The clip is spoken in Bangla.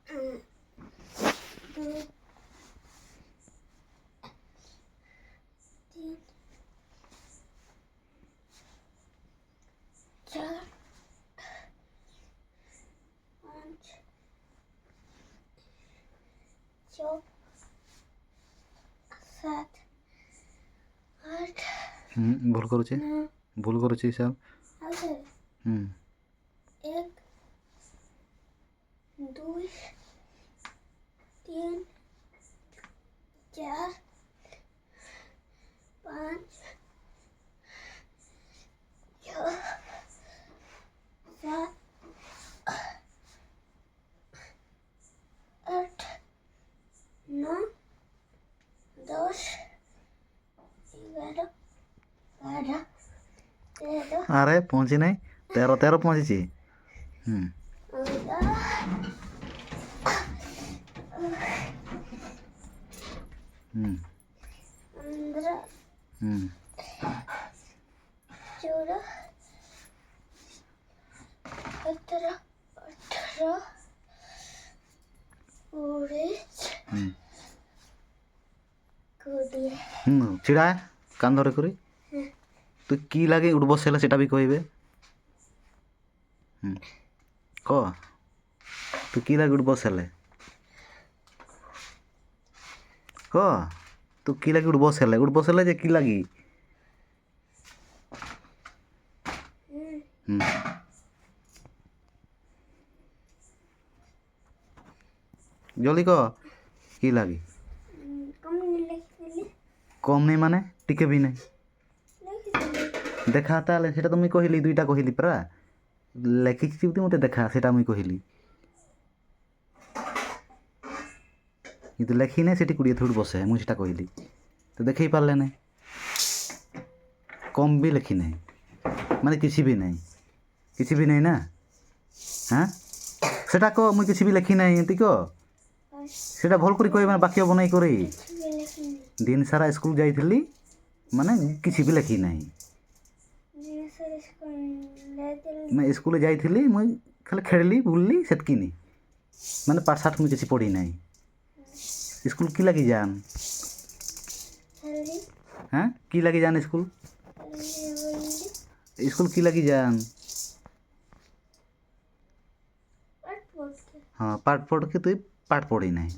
2 3 4 5 6 7 8 ভুল করছে 9 ভুল করছে হিসাব 1 2 3 4 5 6 7 8 9 10 11 12 13 আরে পৌঁছে নাই 13 পৌঁছেছি 14 15 16 17 18 20 ଛିଡ଼ା କାନ ଧରେ କରି তুই কি লাগে উঠব সেলে সেটা বি কইবে ক তুই কি লাগে উঠব সেলে ক তুই কি লাগে উঠব সেলে যে কি লাগি জলদি ক কি লাগি কম নেই মানে টিকে বি নাই দেখা তাহলে সেটা তো মুই কহিলি দুইটা কহিলি পরা লেখিছি মতে দেখা সেটা মুই কহিলি কিন্তু লেখি নাই সেটি কুড়িয়ে থোড় বসে মুই সেটা কহিলি তো দেখেই পারলে না কম বি লেখি নাই মানে কিছু বি নাই না হ্যাঁ সেটা ক মুই কিছু বি লেখি নাই এমতি ক সেটা ভাল করে কই মানে বাক্য বনাই করে দিন সারা স্কুল যাইছিলি মানে কিছু বি লেখি নাই मैं स्कूल जाइली मुई खाली खेलली बुलली सेतकी नहीं माने पाठ साठ मुझे किसी पढ़ी नहीं स्कूल की लगी जान हाँ की लगी जान स्कूल की लगी जान हाँ पाठ पढ़ के तुई पाठ पढ़ी नहीं